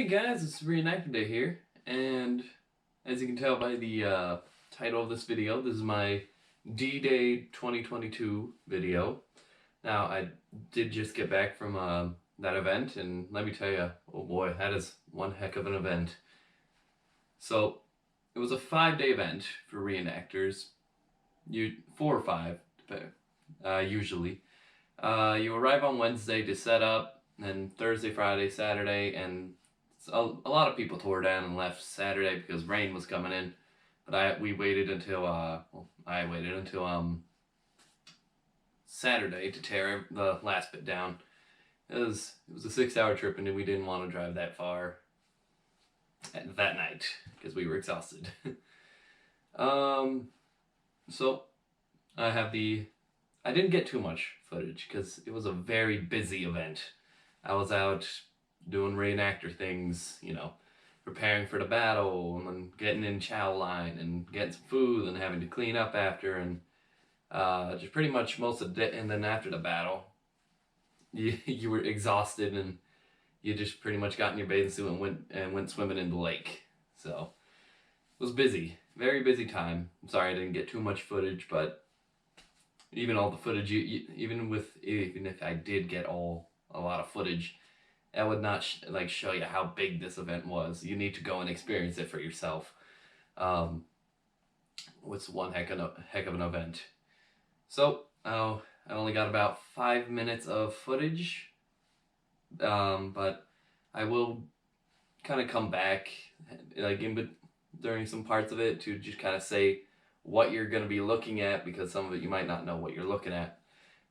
Hey guys, it's Reenactment Day here, and as you can tell by the title of this video, this is my D-Day 2022 video. Now, I did just get back from that event, and let me tell you, oh boy, that is one heck of an event. So, it was a 5-day event for reenactors, 4 or 5, usually. You arrive on Wednesday to set up, and Thursday, Friday, Saturday, and a lot of people tore down and left Saturday because rain was coming in. But I waited until Saturday to tear the last bit down. It was a 6-hour trip, and we didn't want to drive that far that night because we were exhausted. So I didn't get too much footage because it was a very busy event. I was out doing reenactor things, preparing for the battle, and then getting in chow line and getting some food and having to clean up after, and just pretty much most of the day. And then after the battle, you were exhausted, and you just pretty much got in your bathing suit and went swimming in the lake. So it was busy, very busy time. I'm sorry I didn't get too much footage, but even all the footage, even if I did get a lot of footage, that would not show you how big this event was. You need to go and experience it for yourself. It's one heck of an event. So I only got about 5 minutes of footage, but I will kind of come back during some parts of it to just kind of say what you're going to be looking at, because some of it you might not know what you're looking at,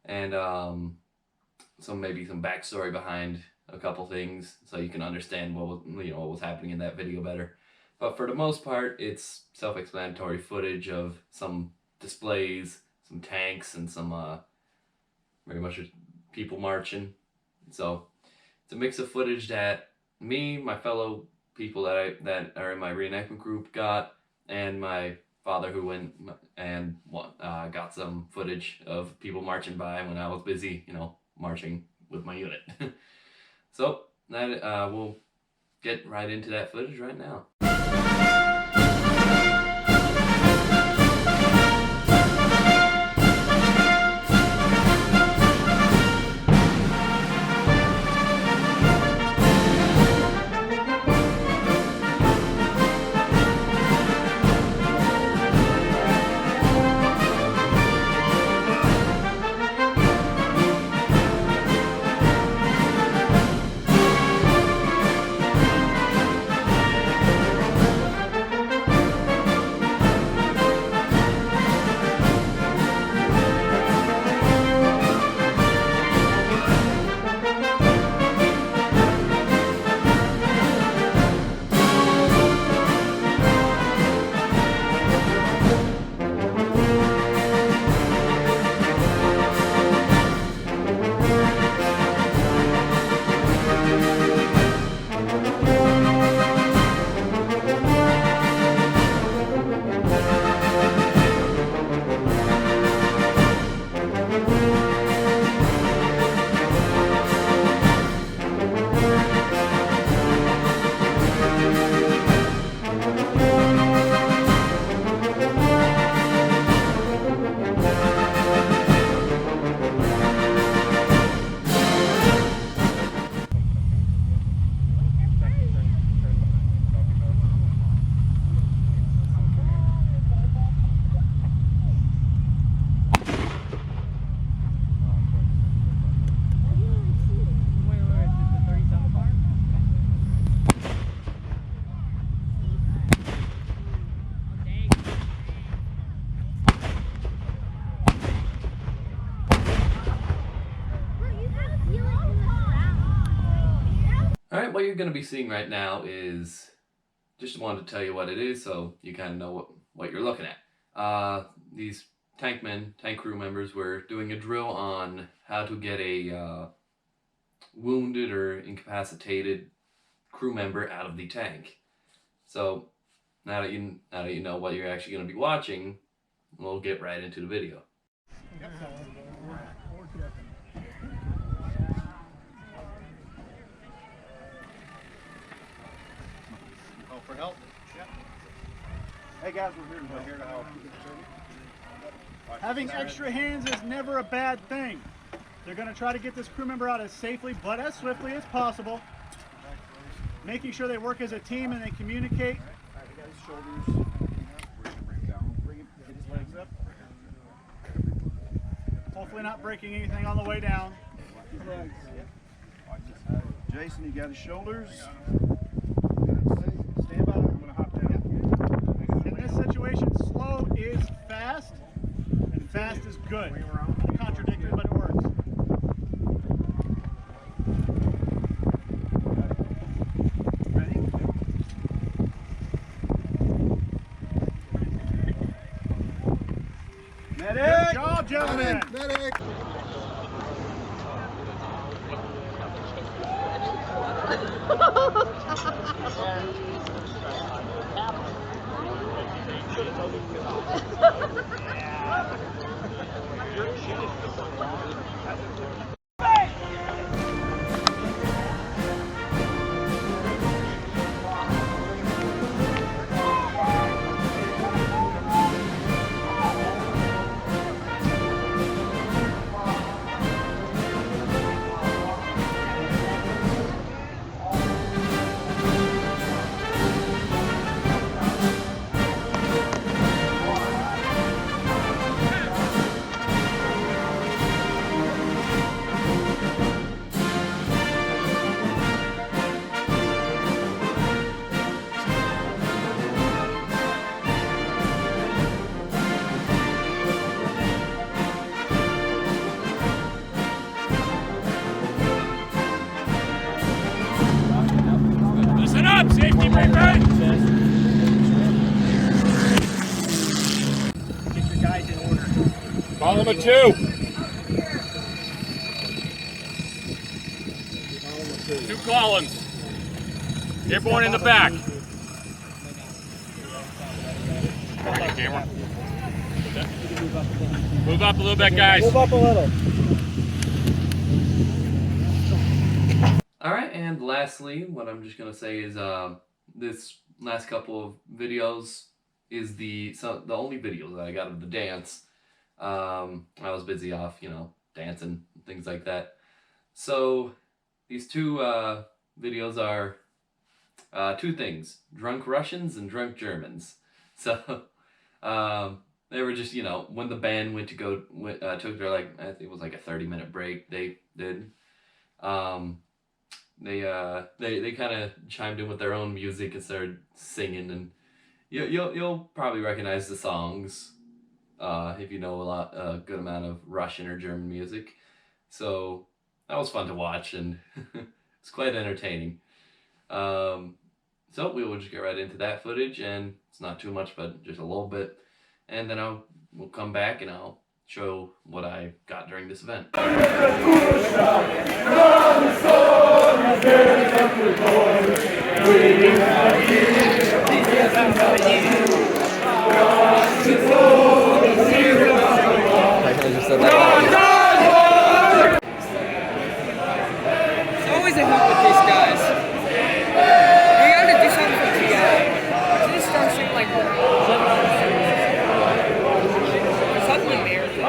and maybe some backstory behind a couple things so you can understand what was happening in that video better. But for the most part, it's self-explanatory footage of some displays, some tanks, and some very much people marching. So it's a mix of footage that me, my fellow people that are in my reenactment group got, and my father who went and got some footage of people marching by when I was busy, marching with my unit. So that we'll get right into that footage right now. Alright, what you're going to be seeing right now is, just wanted to tell you what it is so you kind of know what you're looking at. These tank crew members were doing a drill on how to get a wounded or incapacitated crew member out of the tank. So now that you know what you're actually going to be watching, we'll get right into the video. For help? Yeah. Hey guys, we're here to help. Having extra hands is never a bad thing. They're going to try to get this crew member out as safely but as swiftly as possible. Making sure they work as a team and they communicate. All right, we got his shoulders. Bring him down. Get his legs up. Hopefully not breaking anything on the way down. His legs. Jason, you got his shoulders. Stand by. I'm going to hop down. In this situation, slow is fast, and fast is good. Contradictory, but it works. Ready? Medic! Good job, gentlemen! Medic! Listen up, safety breaker! Get your guys in order. Column of 2. 2 columns. Airborne in the back. Bring the camera. Move up a little bit, guys. Move up a little. Alright, and lastly, what I'm just going to say is this last couple of videos is the only videos that I got of the dance. I was busy off, dancing and things like that. So these two videos are two things: drunk Russians and drunk Germans. So they were just, when the band went to go took their I think it was like a 30-minute break. They did. They kind of chimed in with their own music and started singing, and you'll probably recognize the songs if you know a good amount of Russian or German music. So that was fun to watch, and it's quite entertaining. So we will just get right into that footage, and it's not too much, but just a little bit, and then we'll come back and I'll show what I got during this event. It's always a hoot with these guys. We gotta do something for TI. Just start singing like something American.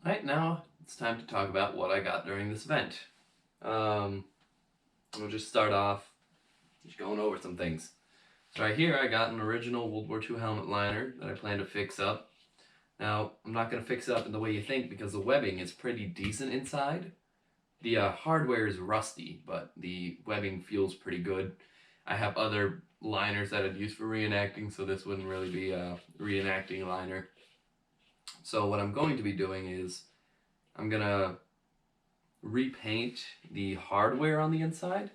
Alright, now it's time to talk about what I got during this event. We'll just start off just going over some things. So right here I got an original World War II helmet liner that I plan to fix up. Now, I'm not going to fix it up in the way you think because the webbing is pretty decent inside. The hardware is rusty, but the webbing feels pretty good. I have other liners that I'd use for reenacting, so this wouldn't really be a reenacting liner. So what I'm going to be doing is I'm going to repaint the hardware on the inside.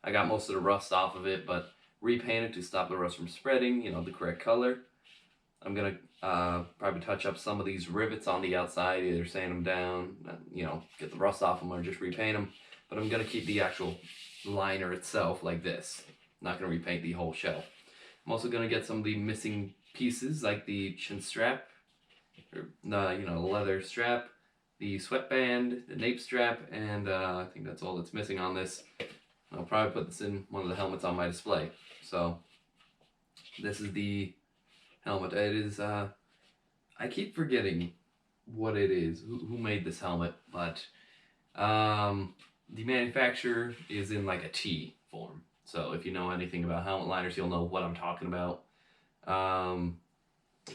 I got most of the rust off of it, but repaint it to stop the rust from spreading, the correct color. I'm going to probably touch up some of these rivets on the outside, either sand them down, get the rust off them, or just repaint them. But I'm going to keep the actual liner itself like this. I'm not going to repaint the whole shell. I'm also going to get some of the missing pieces, like the chin strap, or the leather strap, the sweatband, the nape strap, and I think that's all that's missing on this. I'll probably put this in one of the helmets on my display. So this is the helmet. It is, I keep forgetting what it is, who made this helmet, but the manufacturer is in like a T form. So if you know anything about helmet liners, you'll know what I'm talking about.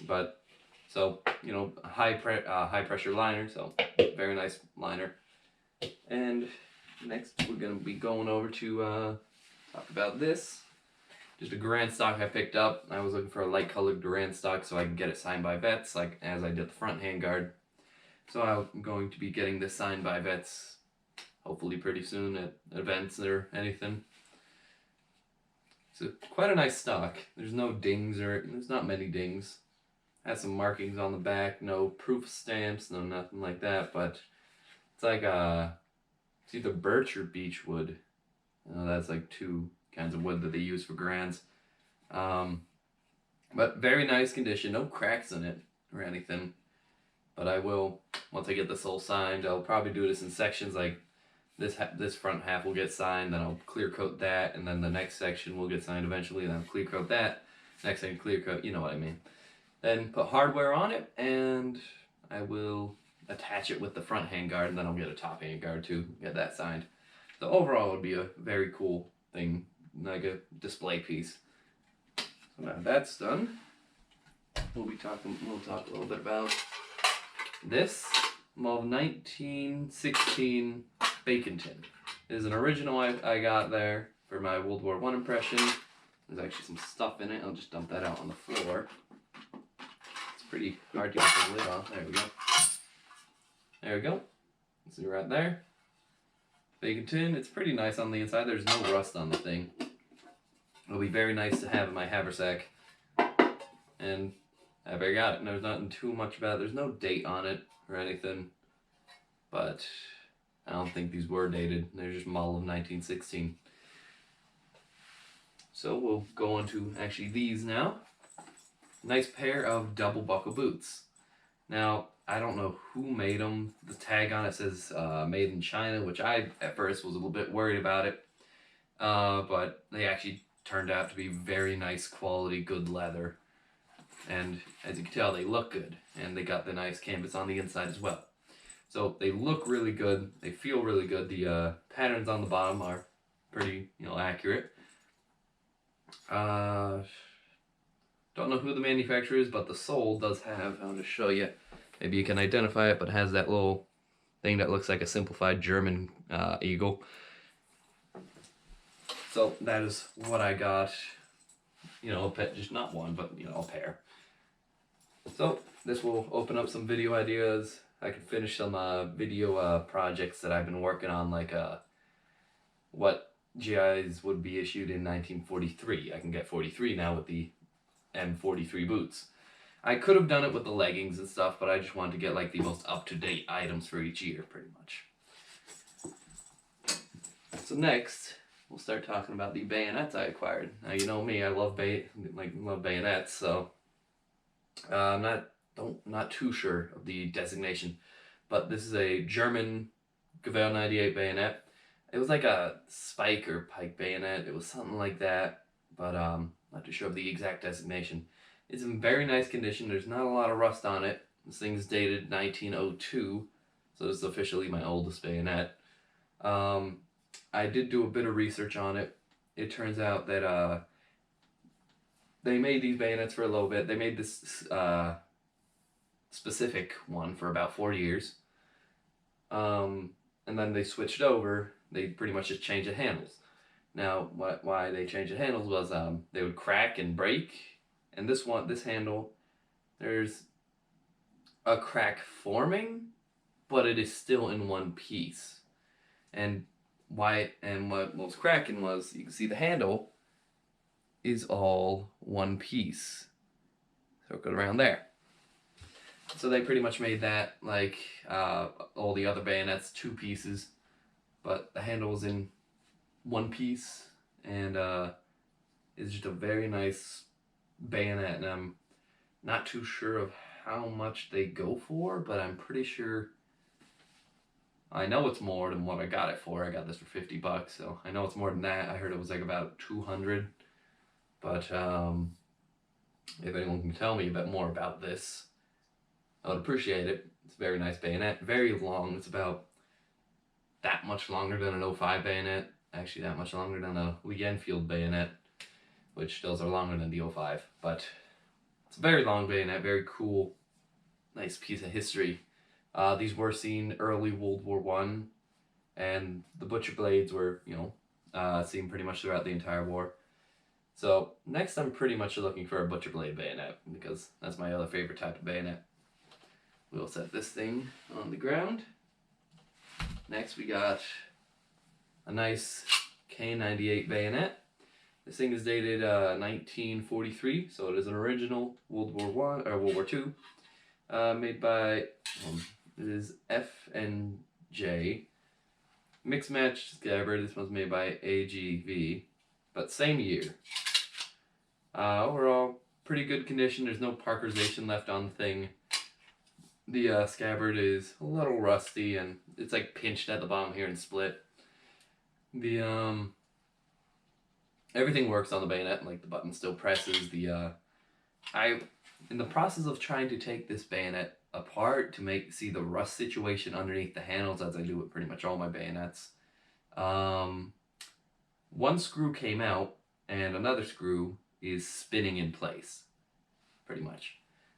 But so, you know, high pressure liner, so very nice liner. And next we're going to be going over to talk about this. Just a Garand stock I picked up. I was looking for a light colored Garand stock so I can get it signed by vets, like as I did the front handguard. So I'm going to be getting this signed by vets hopefully pretty soon at events or anything. So quite a nice stock. There's no dings, or there's not many dings. Has some markings on the back, no proof stamps, no nothing like that, but it's like it's either birch or beech wood. That's like two kinds of wood that they use for Garands. But very nice condition, no cracks in it or anything. But I will, once I get this all signed, I'll probably do this in sections. Like this front half will get signed, then I'll clear coat that, and then the next section will get signed eventually, and then I'll clear coat that. Next thing, clear coat, you know what I mean. Then put hardware on it, and I will attach it with the front handguard, and then I'll get a top handguard too, get that signed. So overall, it would be a very cool thing, like a display piece. So now that's done, we'll talk a little bit about this Model 1916 Bacon Tin. It is an original I got there for my World War I impression. There's actually some stuff in it. I'll just dump that out on the floor. It's pretty hard to get the lid off. There we go. There we go. See right there. Bacon tin. It's pretty nice on the inside. There's no rust on the thing. It'll be very nice to have in my haversack. And I got it. And there's nothing too much about it. There's no date on it or anything. But I don't think these were dated. They're just model of 1916. So we'll go on to actually these now. Nice pair of double buckle boots. Now, I don't know who made them. The tag on it says made in China, which I at first was a little bit worried about it. But they actually turned out to be very nice quality, good leather. And as you can tell, they look good. And they got the nice canvas on the inside as well. So they look really good. They feel really good. The patterns on the bottom are pretty, accurate. Don't know who the manufacturer is, but the sole does have, I'll just show you. Maybe you can identify it, but has that little thing that looks like a simplified German eagle. So that is what I got. Just not one, but a pair. So this will open up some video ideas. I can finish some video projects that I've been working on, like what GIs would be issued in 1943. I can get 43 now with the M43 boots. I could have done it with the leggings and stuff, but I just wanted to get like the most up-to-date items for each year, pretty much. So next, we'll start talking about the bayonets I acquired. Now you know me, I love bayonets, so I'm not too sure of the designation, but this is a German Gewehr 98 bayonet. It was like a spike or pike bayonet. It was something like that, but not too sure of the exact designation. It's in very nice condition. There's not a lot of rust on it. This thing's dated 1902, so this is officially my oldest bayonet. I did do a bit of research on it. It turns out that they made these bayonets for a little bit. They made this specific one for about 4 years. And then they switched over. They pretty much just changed the handles. Now, why they changed the handles was they would crack and break. And this handle, there's a crack forming, but it is still in one piece. And what was cracking was, you can see the handle is all one piece. So it goes around there. So they pretty much made that like all the other bayonets, 2 pieces, but the handle was in one piece, and it's just a very nice bayonet, and I'm not too sure of how much they go for, but I'm pretty sure I know it's more than what I got it for. I got this for $50, so I know it's more than that. I heard it was like about 200. But if anyone can tell me a bit more about this, I would appreciate it. It's a very nice bayonet, very long. It's about that much longer than an 05 bayonet. Actually, that much longer than a Lee Enfield bayonet, which those are longer than the 05. But it's a very long bayonet, very cool, nice piece of history. These were seen early World War One, and the butcher blades were, seen pretty much throughout the entire war. So next, I'm pretty much looking for a butcher blade bayonet because that's my other favorite type of bayonet. We'll set this thing on the ground. Next, we got a nice K98 bayonet. This thing is dated 1943, so it is an original World War II, made by it is F&J. Mixed match scabbard. This one's made by AGV, but same year. Overall, pretty good condition. There's no parkerization left on the thing. The scabbard is a little rusty and it's like pinched at the bottom here and split. The everything works on the bayonet, like the button still presses. In the process of trying to take this bayonet apart to see the rust situation underneath the handles, as I do with pretty much all my bayonets, one screw came out and another screw is spinning in place, pretty much.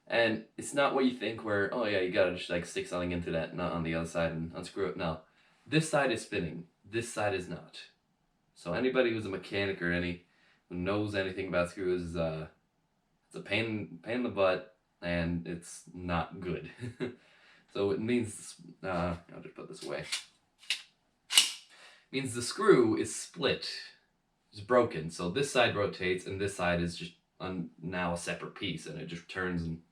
And it's not what you think where, oh yeah, you gotta just like stick something into that nut on the other side and unscrew it. No, this side is spinning, this side is not. So anybody who's a mechanic or who knows anything about screws, it's a pain in the butt, and it's not good. So it means, I'll just put this away. It means the screw is split, it's broken. So this side rotates and this side is just now a separate piece, and it just turns and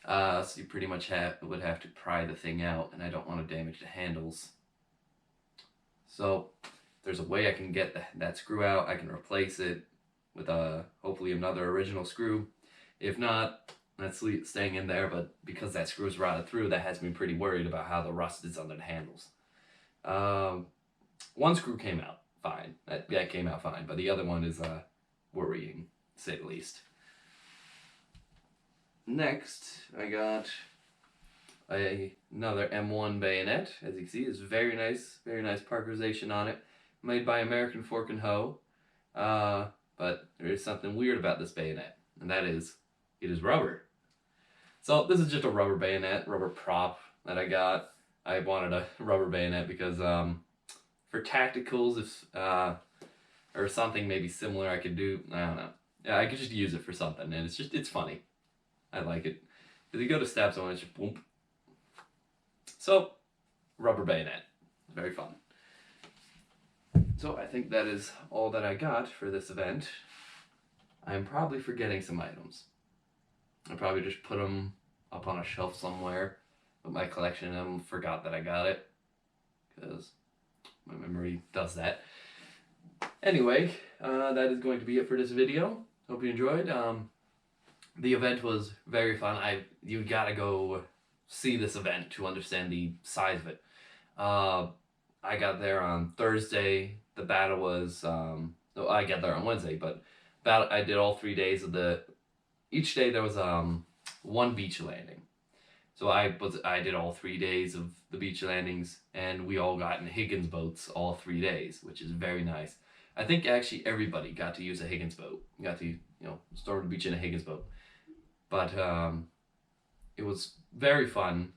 so you pretty much would have to pry the thing out, and I don't want to damage the handles. So there's a way I can get that screw out. I can replace it with hopefully another original screw. If not, that's staying in there, but because that screw is rotted through, that has me pretty worried about how the rust is under the handles. One screw came out fine. That came out fine, but the other one is worrying, to say the least. Next, I got another M1 bayonet. As you can see, it's very nice parkerization on it, made by American Fork and Hoe. But there is something weird about this bayonet, and that is, it is rubber. So this is just a rubber bayonet, rubber prop that I got. I wanted a rubber bayonet because for tacticals, or something maybe similar I could do, I don't know. Yeah, I could just use it for something, and it's funny. I like it. If you go to stab someone, it's just boom. So, rubber bayonet. Very fun. So I think that is all that I got for this event. I'm probably forgetting some items. I probably just put them up on a shelf somewhere with my collection and forgot that I got it, because my memory does that. Anyway, that is going to be it for this video. Hope you enjoyed. The event was very fun. You gotta go see this event to understand the size of it. I got there on Thursday. The battle was, I got there on Wednesday, but I did all 3 days of each day there was one beach landing. So I did all 3 days of the beach landings, and we all got in Higgins boats all 3 days, which is very nice. I think actually everybody got to use a Higgins boat. You got to, storm the beach in a Higgins boat. But it was very fun,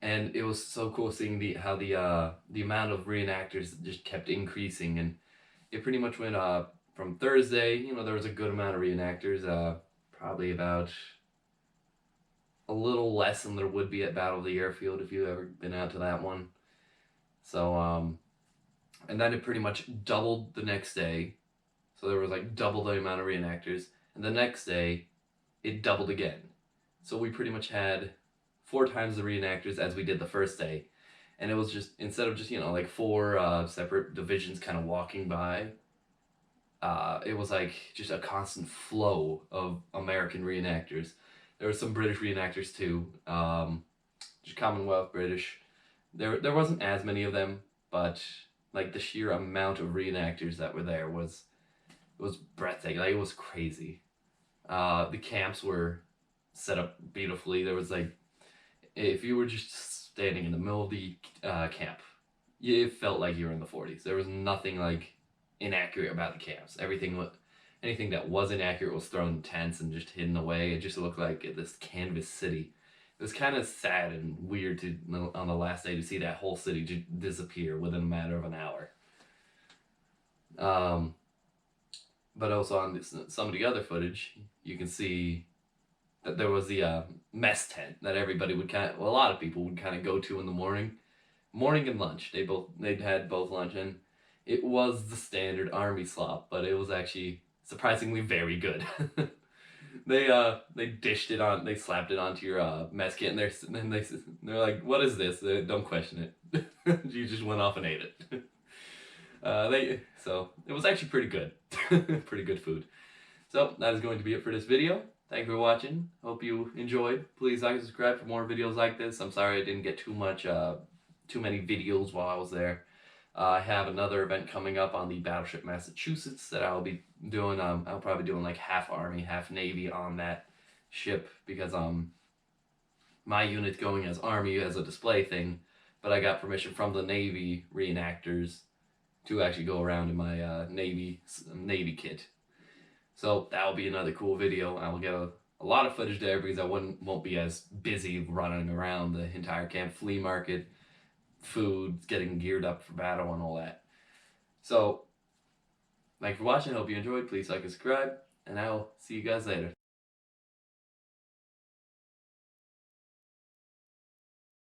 and it was so cool seeing how the amount of reenactors just kept increasing, and it pretty much went from Thursday. There was a good amount of reenactors, probably about a little less than there would be at Battle of the Airfield if you've ever been out to that one. So and then it pretty much doubled the next day, so there was like double the amount of reenactors, and the next day it doubled again. So we pretty much had 4 times the reenactors as we did the first day. And it was just, instead of just, like 4 separate divisions kind of walking by, it was like just a constant flow of American reenactors. There were some British reenactors too, just Commonwealth British. there wasn't as many of them, but like the sheer amount of reenactors that were there was breathtaking. Like, it was crazy. The camps were set up beautifully. There was like, if you were just standing in the middle of the camp, it felt like you were in the 40s. There was nothing like inaccurate about the camps. Anything that was inaccurate was thrown in tents and just hidden away. It just looked like this canvas city. It was kind of sad and weird to on the last day to see that whole city just disappear within a matter of an hour. But also on some of the other footage, you can see that there was the mess tent that everybody would a lot of people would kind of go to in the morning and lunch. They'd had both lunch, and it was the standard army slop, but it was actually surprisingly very good. They dished it on, they slapped it onto your mess kit, and they're like, "What is this?" Don't question it. You just went off and ate it. So it was actually pretty good. Pretty good food. So that is going to be it for this video. Thank you for watching. Hope you enjoyed. Please like and subscribe for more videos like this. I'm sorry I didn't get too many videos while I was there. I have another event coming up on the Battleship Massachusetts that I'll be doing. I'll probably doing like half Army, half Navy on that ship, because my unit's going as Army as a display thing, but I got permission from the Navy reenactors to actually go around in my Navy kit. So that'll be another cool video. I will get a lot of footage there because I won't be as busy running around the entire camp, flea market, food, getting geared up for battle and all that. So, thanks for watching. I hope you enjoyed. Please like and subscribe, and I'll see you guys later.